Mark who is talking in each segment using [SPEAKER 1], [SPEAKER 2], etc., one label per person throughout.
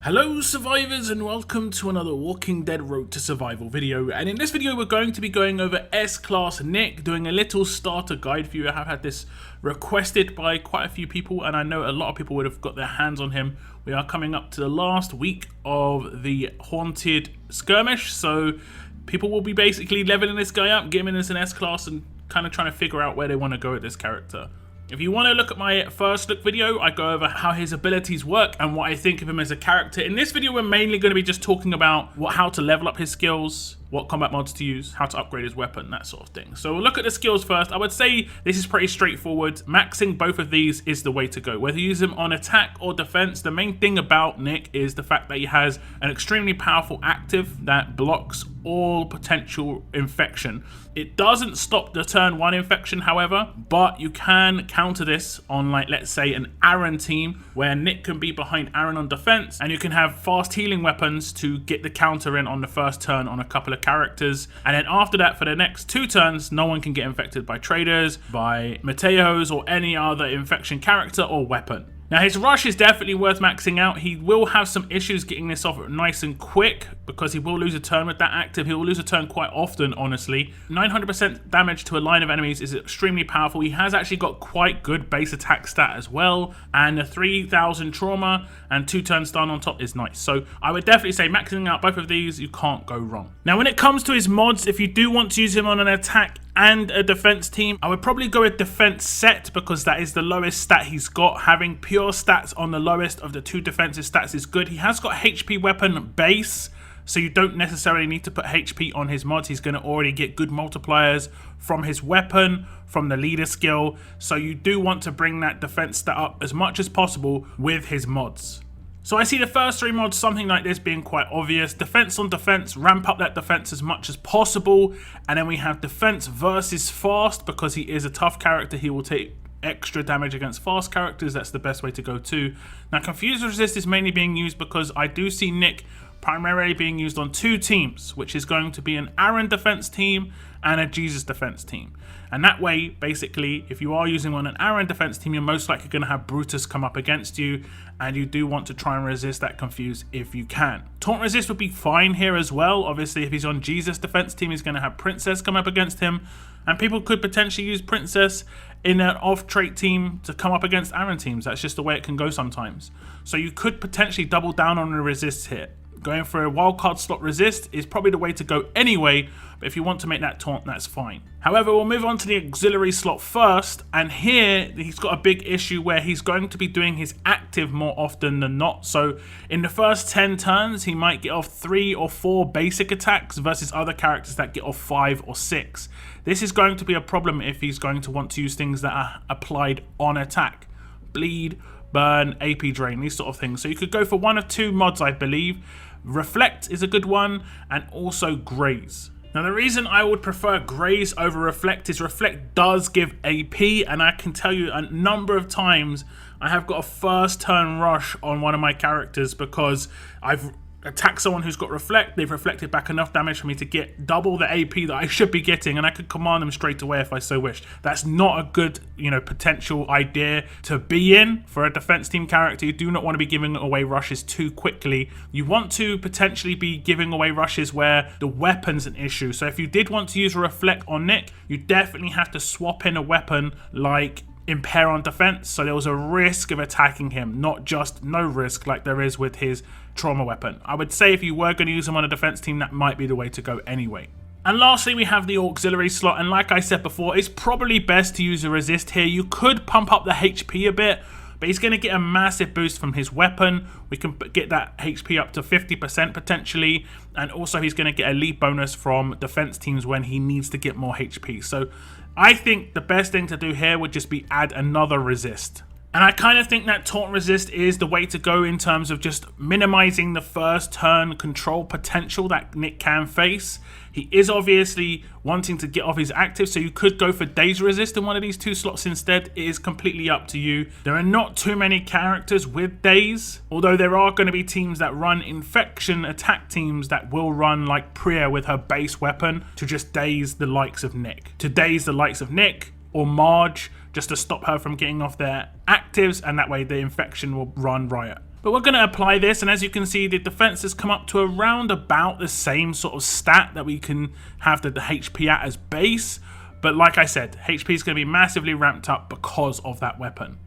[SPEAKER 1] Hello survivors and welcome to another Walking Dead Road to Survival video, and in this video we're going to be going over S-Class Nick, doing a little starter guide for you. I have had this requested by quite a few people and I know a lot of people would have got their hands on him. We are coming up to the last week of the Haunted Skirmish, so people will be basically leveling this guy up, giving us an S-Class and kind of trying to figure out where they want to go with this character. If you want to look at my first look video, I go over how his abilities work and what I think of him as a character. In this video, we're mainly going to be just talking about how to level up his skills, what combat mods to use, how to upgrade his weapon, that sort of thing. So we'll look at the skills first. I would say this is pretty straightforward. Maxing both of these is the way to go. Whether you use them on attack or defense, the main thing about Nick is the fact that he has an extremely powerful active that blocks all potential infection. It doesn't stop the turn 1 infection, however, but you can counter this on, like, let's say an Aaron team where Nick can be behind Aaron on defense and you can have fast healing weapons to get the counter in on the first turn on a couple of characters, and then after that for the next 2 turns no one can get infected by traders, by Mateos, or any other infection character or weapon. Now his rush is definitely worth maxing out. He will have some issues getting this off nice and quick because he will lose a turn with that active. He will lose a turn quite often, honestly. 900% damage to a line of enemies is extremely powerful. He has actually got quite good base attack stat as well, and a 3000 trauma and 2 turn stun on top is nice. So I would definitely say maxing out both of these, you can't go wrong. Now when it comes to his mods, if you do want to use him on an attack and a defense team, I would probably go with defense set because that is the lowest stat he's got. Having pure stats on the lowest of the 2 defensive stats is good. He has got HP weapon base, so you don't necessarily need to put HP on his mods. He's going to already get good multipliers from his weapon, from the leader skill, so you do want to bring that defense stat up as much as possible with his mods. So I see the first 3 mods, something like this, being quite obvious. Defense on defense, ramp up that defense as much as possible. And then we have defense versus fast, because he is a tough character. He will take extra damage against fast characters. That's the best way to go too. Now confuse resist is mainly being used because I do see Nick primarily being used on 2 teams, which is going to be an Aaron defense team and a Jesus defense team. And that way, basically, if you are using on an Aaron defense team, you're most likely going to have Brutus come up against you, and you do want to try and resist that confuse if you can. Taunt resist would be fine here as well. Obviously, if he's on Jesus defense team, he's going to have Princess come up against him, and people could potentially use Princess in an off-trait team to come up against Aaron teams. That's just the way it can go sometimes. So you could potentially double down on the resist here. Going for a wildcard slot resist is probably the way to go anyway, but if you want to make that taunt, that's fine. However, we'll move on to the auxiliary slot first, and here he's got a big issue where he's going to be doing his active more often than not. So in the first 10 turns, he might get off 3 or 4 basic attacks versus other characters that get off 5 or 6. This is going to be a problem if he's going to want to use things that are applied on attack. Bleed, burn, AP drain, these sort of things. So you could go for one of 2 mods, I believe. Reflect is a good one, and also Graze. Now the reason I would prefer Graze over Reflect is Reflect does give AP, and I can tell you a number of times I have got a first turn rush on one of my characters because I've attack someone who's got Reflect, they've reflected back enough damage for me to get double the AP that I should be getting, and I could command them straight away if I so wished. That's not a good, potential idea to be in for a defense team character. You do not want to be giving away rushes too quickly. You want to potentially be giving away rushes where the weapon's an issue. So if you did want to use a Reflect on Nick, you definitely have to swap in a weapon like Impair on defense, so there was a risk of attacking him, not just no risk like there is with his trauma weapon. I would say if you were going to use him on a defense team, that might be the way to go anyway. And lastly, we have the auxiliary slot, and like I said before, it's probably best to use a resist here. You could pump up the HP a bit, but he's going to get a massive boost from his weapon. We can get that HP up to 50% potentially, and also he's going to get a lead bonus from defense teams when he needs to get more HP. So I think the best thing to do here would just be add another resist. And I kind of think that taunt resist is the way to go in terms of just minimizing the first turn control potential that Nick can face. He is obviously wanting to get off his active, so you could go for daze resist in one of these 2 slots instead. It is completely up to you. There are not too many characters with daze, although there are going to be teams that run infection attack teams that will run like Priya with her base weapon to just daze the likes of Nick. To daze the likes of Nick or Marge, just to stop her from getting off their actives, and that way the infection will run riot. But we're going to apply this, and as you can see, the defenses come up to around about the same sort of stat that we can have the HP at as base. But like I said, HP is going to be massively ramped up because of that weapon.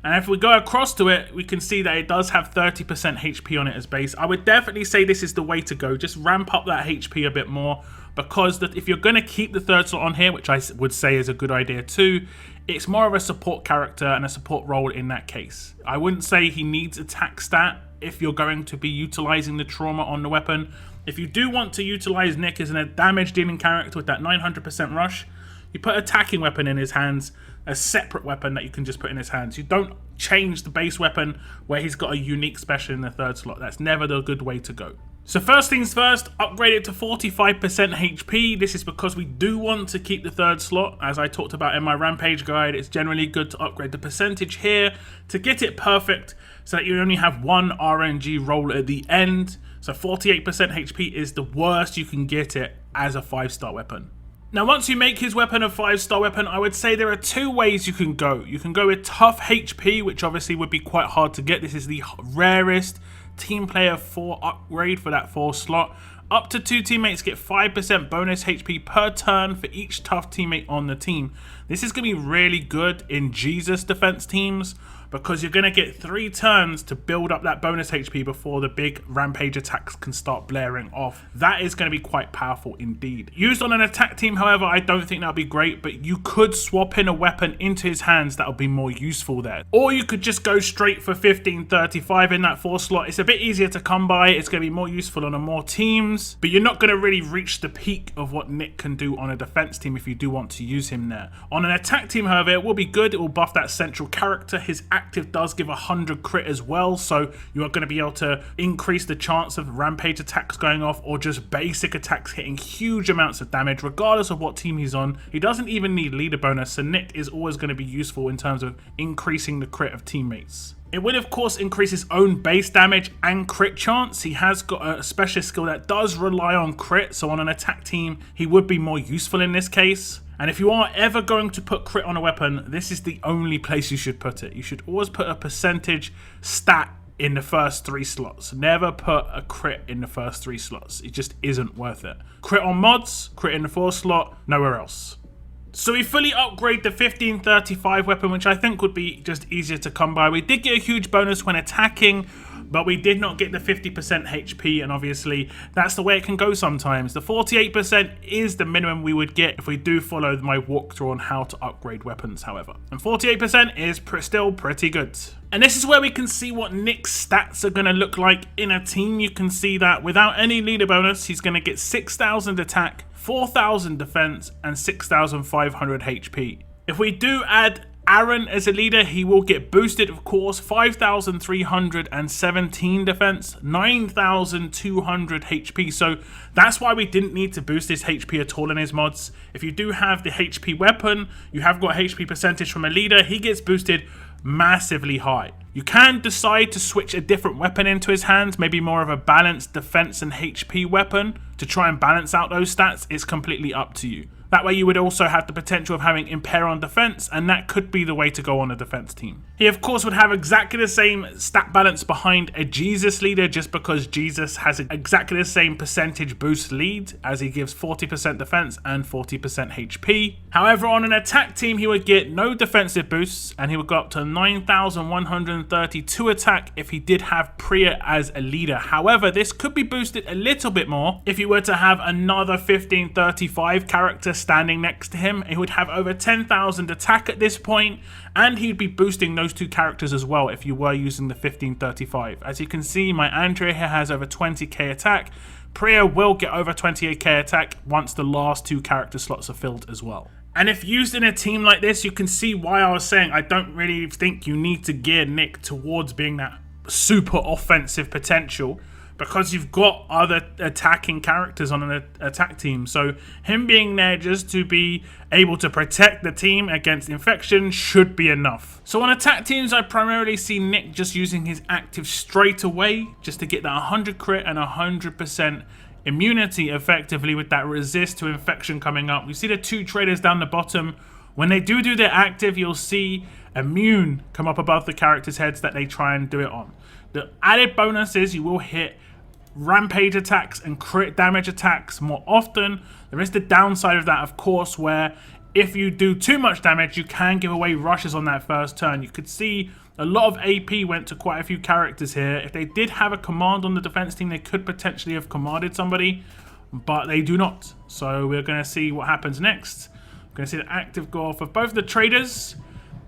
[SPEAKER 1] And if we go across to it, we can see that it does have 30% HP on it as base. I would definitely say this is the way to go. Just ramp up that HP a bit more, because if you're going to keep the third slot on here, which I would say is a good idea too, it's more of a support character and a support role in that case. I wouldn't say he needs attack stat if you're going to be utilizing the trauma on the weapon. If you do want to utilize Nick as a damage dealing character with that 900% rush, you put attacking weapon in his hands, a separate weapon that you can just put in his hands. You don't change the base weapon where he's got a unique special in the third slot. That's never the good way to go. So first things first, upgrade it to 45% HP. This is because we do want to keep the third slot. As I talked about in my Rampage guide, it's generally good to upgrade the percentage here to get it perfect so that you only have one RNG roll at the end. So 48% HP is the worst you can get it as a 5-star weapon. Now, once you make his weapon a 5-star weapon, I would say there are two ways you can go. You can go with tough HP, which obviously would be quite hard to get. This is the rarest team player 4 upgrade for that 4 slot. Up to 2 teammates get 5% bonus HP per turn for each tough teammate on the team. This is going to be really good in Jesus defense teams, because you're going to get 3 turns to build up that bonus HP before the big Rampage attacks can start blaring off. That is going to be quite powerful indeed. Used on an attack team, however, I don't think that would be great, but you could swap in a weapon into his hands that would be more useful there. Or you could just go straight for 1535 in that 4 slot. It's a bit easier to come by, it's going to be more useful on more teams, but you're not going to really reach the peak of what Nick can do on a defense team if you do want to use him there. On an attack team, however, it will be good. It will buff that central character. His active does give 100 crit as well, so you are going to be able to increase the chance of Rampage attacks going off, or just basic attacks hitting huge amounts of damage regardless of what team he's on. He doesn't even need leader bonus, so Nick is always going to be useful in terms of increasing the crit of teammates. It will of course increase his own base damage and crit chance. He has got a specialist skill that does rely on crit, so on an attack team he would be more useful in this case. And if you are ever going to put crit on a weapon, this is the only place you should put it. You should always put a percentage stat in the first 3 slots. Never put a crit in the first 3 slots. It just isn't worth it. Crit on mods, crit in the 4th slot, nowhere else. So we fully upgrade the 1535 weapon, which I think would be just easier to come by. We did get a huge bonus when attacking, but we did not get the 50% HP, and obviously that's the way it can go sometimes. The 48% is the minimum we would get if we do follow my walkthrough on how to upgrade weapons, however. And 48% is still pretty good. And this is where we can see what Nick's stats are going to look like in a team. You can see that without any leader bonus, he's going to get 6,000 attack, 4,000 defense, and 6,500 HP. If we do add Aaron as a leader, he will get boosted, of course, 5,317 defense, 9,200 HP. So that's why we didn't need to boost his HP at all in his mods. If you do have the HP weapon, you have got HP percentage from a leader, he gets boosted massively high. You can decide to switch a different weapon into his hands, maybe more of a balanced defense and HP weapon to try and balance out those stats. It's completely up to you. That way you would also have the potential of having impair on defense, and that could be the way to go on a defense team. He of course would have exactly the same stat balance behind a Jesus leader, just because Jesus has exactly the same percentage boost lead, as he gives 40% defense and 40% HP. However, on an attack team he would get no defensive boosts, and he would go up to 9,132 attack if he did have Priya as a leader. However, this could be boosted a little bit more if you were to have another 1535 character standing next to him. He would have over 10,000 attack at this point, and he'd be boosting those 2 characters as well if you were using the 1535. As you can see, my Andrea here has over 20k attack. Priya will get over 28k attack once the last 2 character slots are filled as well. And if used in a team like this, you can see why I was saying I don't really think you need to gear Nick towards being that super offensive potential, because you've got other attacking characters on an attack team. So him being there just to be able to protect the team against infection should be enough. So on attack teams, I primarily see Nick just using his active straight away, just to get that 100 crit and 100% immunity effectively with that resist to infection coming up. We see the 2 traders down the bottom. When they do their active, you'll see immune come up above the characters' heads that they try and do it on. The added bonus is you will hit rampage attacks and crit damage attacks more often. There is the downside of that, of course, where if you do too much damage, you can give away rushes on that first turn. You could see a lot of AP went to quite a few characters here. If they did have a command on the defense team, they could potentially have commanded somebody, but they do not. So we're going to see what happens next. We're going to see the active go off of both the traders.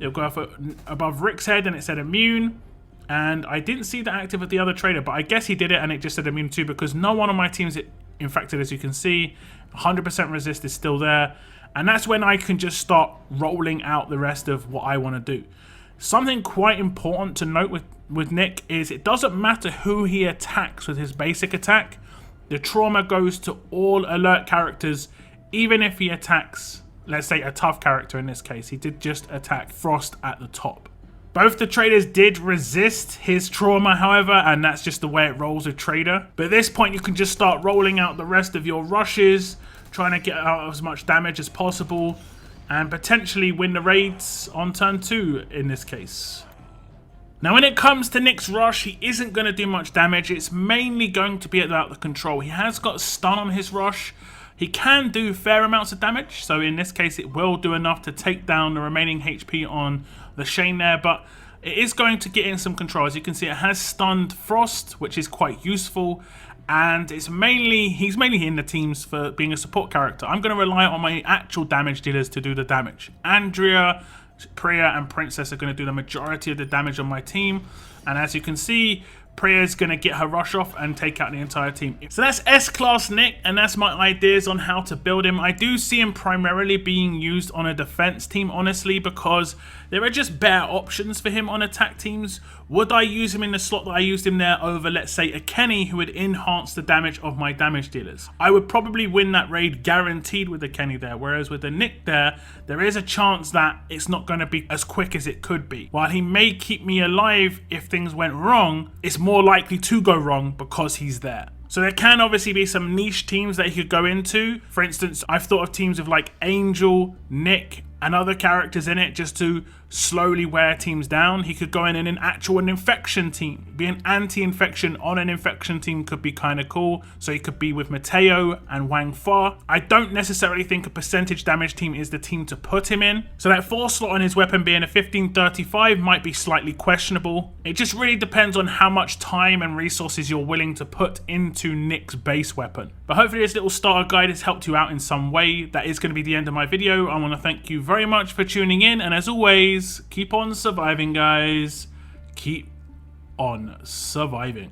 [SPEAKER 1] It'll go off above Rick's head and it said immune. And I didn't see the active of the other trader, but I guess he did it and it just said immune too, because no one on my team is infected, as you can see. 100% resist is still there. And that's when I can just start rolling out the rest of what I want to do. Something quite important to note with Nick is it doesn't matter who he attacks with his basic attack. The trauma goes to all alert characters, even if he attacks, let's say, a tough character in this case. He did just attack Frost at the top. Both the traders did resist his trauma, however, and that's just the way it rolls with trader. But at this point, you can just start rolling out the rest of your rushes, trying to get out as much damage as possible, and potentially win the raids on turn 2 in this case. Now, when it comes to Nick's rush, he isn't going to do much damage. It's mainly going to be about the control. He has got stun on his rush. He can do fair amounts of damage, so in this case it will do enough to take down the remaining HP on the Shane there, but it is going to get in some control. As you can see, it has stunned Frost, which is quite useful, and he's mainly in the teams for being a support character. I'm going to rely on my actual damage dealers to do the damage. Andrea, Priya and Princess are going to do the majority of the damage on my team, and as you can see, Priya's going to get her rush off and take out the entire team. So that's S-Class Nick, and that's my ideas on how to build him. I do see him primarily being used on a defense team, honestly, because there are just better options for him on attack teams. Would I use him in the slot that I used him there over, let's say, a Kenny who would enhance the damage of my damage dealers? I would probably win that raid guaranteed with the Kenny there, whereas with the Nick there is a chance that it's not going to be as quick as it could be. While he may keep me alive if things went wrong, it's more likely to go wrong because he's there. So there can obviously be some niche teams that he could go into. For instance, I've thought of teams with like Angel, Nick, and other characters in it just to slowly wear teams down. He could go in an infection team. Be an anti-infection on an infection team could be kind of cool. So he could be with Mateo and Wang Fa. I don't necessarily think a percentage damage team is the team to put him in. So that 4 slot on his weapon being a 1535 might be slightly questionable. It just really depends on how much time and resources you're willing to put into Nick's base weapon. But hopefully this little starter guide has helped you out in some way. That is going to be the end of my video. I want to thank you very much for tuning in, and as always, keep on surviving, guys. Keep on surviving.